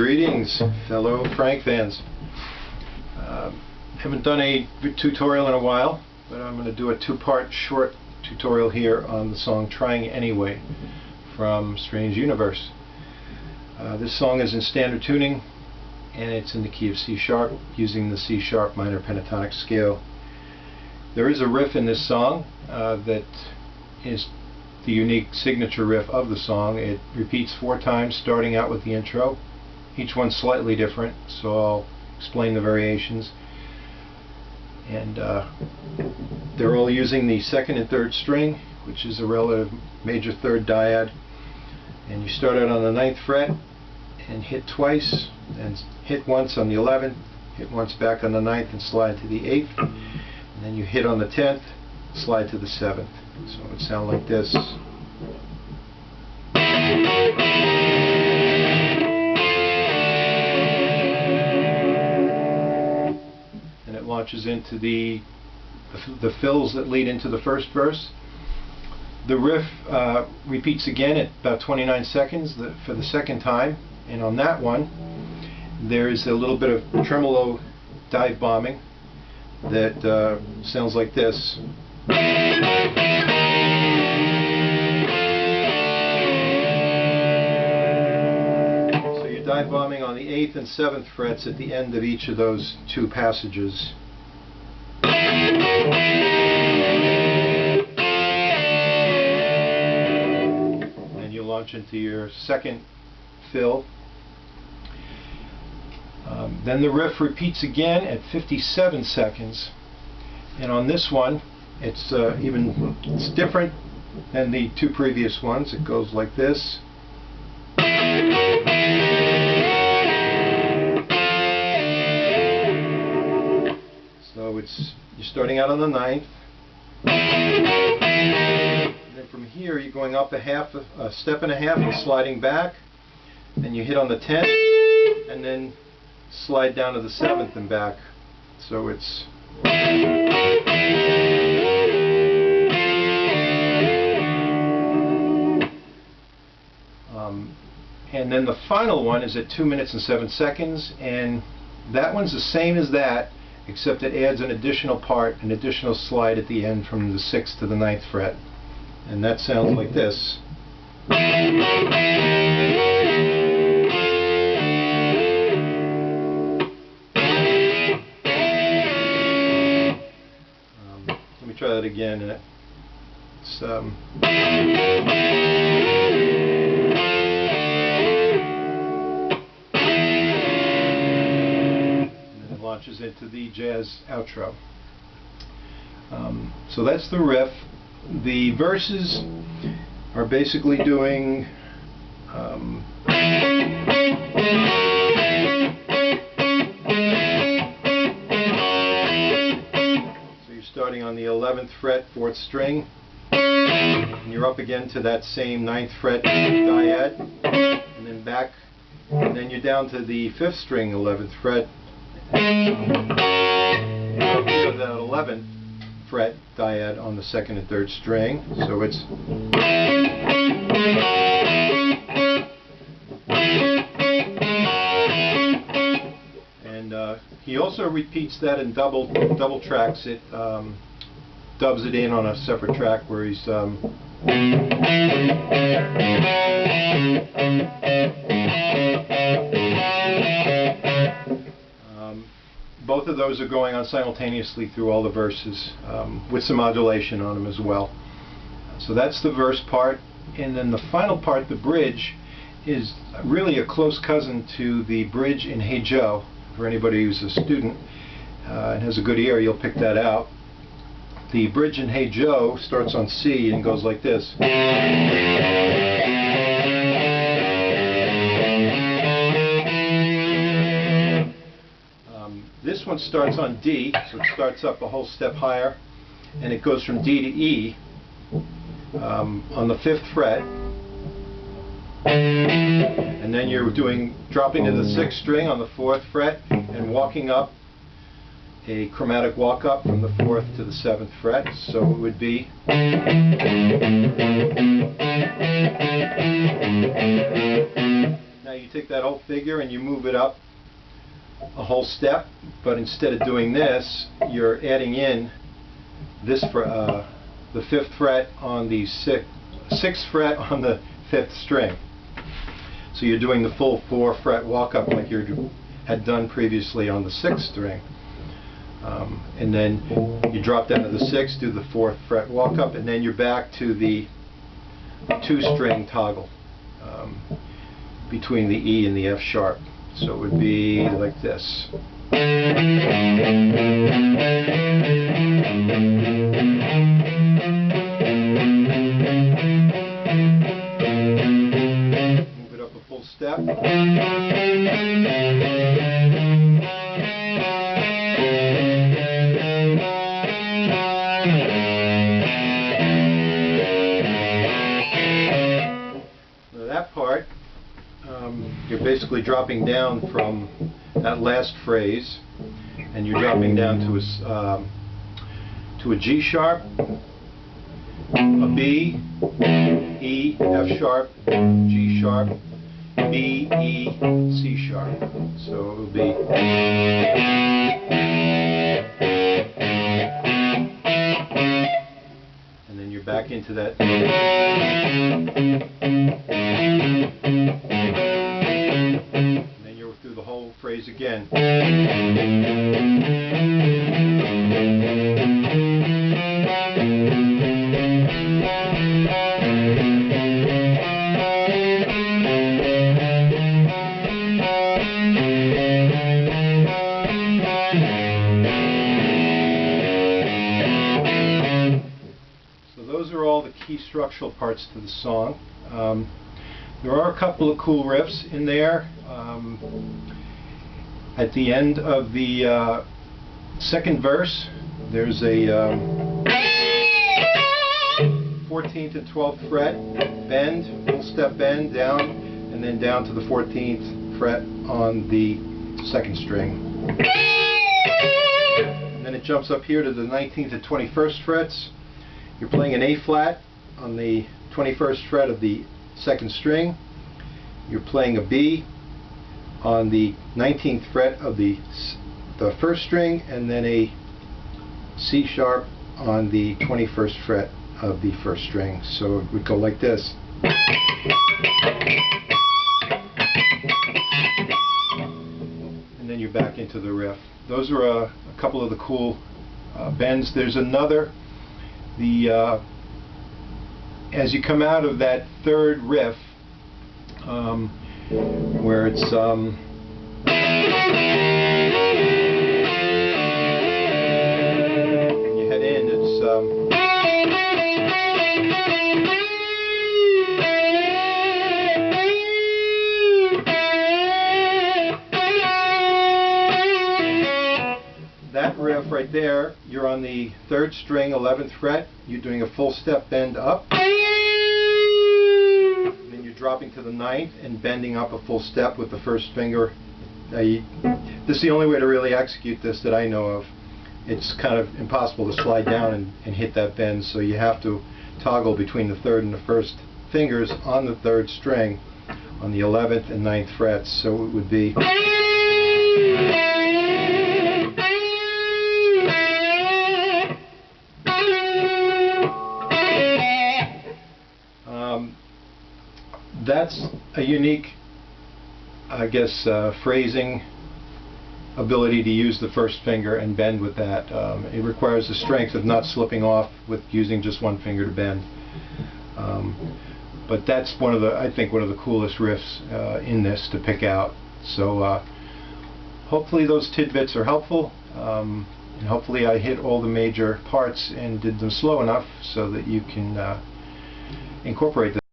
Greetings, fellow Frank fans. Haven't done a tutorial in a while, but I'm going to do a two-part short tutorial here on the song Tryin Anyway from Strange Universe. This song is in standard tuning, and it's in the key of C sharp, using the C sharp minor pentatonic scale. There is a riff in this song that is the unique signature riff of the song. It repeats 4 times, starting out with the intro. Each one's slightly different, so I'll explain the variations. And they're all using the 2nd and 3rd string, which is a relative major 3rd dyad. And you start out on the 9th fret and hit twice, and hit once on the 11th, hit once back on the 9th and slide to the 8th, and then you hit on the 10th, slide to the 7th. So it would sound like this. And it launches into the fills that lead into the first verse. The riff repeats again at about 29 seconds for the second time, and on that one there's a little bit of tremolo dive bombing that sounds like this. So you're dive bombing on the 8th and 7th frets at the end of each of those 2 passages. And you launch into your second fill. Then the riff repeats again at 57 seconds, and on this one it's different than the 2 previous ones. It goes like this. So you're starting out on the 9th, and then from here you're going up a step and a half and sliding back, then you hit on the 10th and then slide down to the 7th and back. So it's and then the final one is at 2 minutes and 7 seconds, and that one's the same as that, except it adds an additional part, an additional slide at the end from the 6th to the 9th fret, and that sounds like this. Let me try that again. It's and then it launches into the jazz outro. So that's the riff. The verses are basically doing starting on the 11th fret, 4th string, and you're up again to that same 9th fret dyad, and then back, and then you're down to the 5th string, 11th fret, and you're up to that 11th fret dyad on the 2nd and 3rd string. So it's he also repeats that in double tracks. It dubs it in on a separate track where he's both of those are going on simultaneously through all the verses, with some modulation on them as well. So that's the verse part, and then the final part, the bridge, is really a close cousin to the bridge in Hey Joe. For anybody who's a student and has a good ear, you'll pick that out. The bridge in Hey Joe starts on C and goes like this. This one starts on D, so it starts up a whole step higher, and it goes from D to E on the 5th fret. And then you're dropping to the 6th string on the 4th fret and walking up a chromatic walk up from the 4th to the 7th fret. So it would be Now you take take that whole figure and you move it up a whole step, but instead of doing this, you're adding in this for the 5th fret on the 6th fret on the 5th string. So you're doing the full 4 fret walk up like you had done previously on the 6th string. And then you drop down to the 6th, do the 4th fret walk up, and then you're back to the 2-string toggle between the E and the F sharp. So it would be like this. Move it up a full step. That part, you're basically dropping down from that last phrase, and you're dropping down to a G sharp, a B, E, F sharp, G sharp, B, E, C sharp. So it will be. And then you're back into that. And then you're through the whole phrase again. So those are all the key structural parts to the song. There are a couple of cool riffs in there. At the end of the 2nd verse, there's a 14th and 12th fret bend, full step bend down, and then down to the 14th fret on the 2nd string. And then it jumps up here to the 19th and 21st frets. You're playing an A flat on the 21st fret of the 2nd string. You're playing a B on the 19th fret of the 1st string, and then a C sharp on the 21st fret of the 1st string. So it would go like this. And then you're back into the riff. Those are a couple of the cool bends. There's another. As you come out of that 3rd riff, where it's you head in, it's that riff right there. You're on the 3rd string, 11th fret. You're doing a full step bend up. Dropping to the 9th and bending up a full step with the 1st finger. This is the only way to really execute this that I know of. It's kind of impossible to slide down and hit that bend, so you have to toggle between the 3rd and the 1st fingers on the 3rd string on the 11th and 9th frets. So it would be. That's a unique, I guess, phrasing ability to use the 1st finger and bend with that. It requires the strength of not slipping off with using just one finger to bend. But that's I think one of the coolest riffs in this to pick out. So hopefully those tidbits are helpful, and hopefully I hit all the major parts and did them slow enough so that you can incorporate them.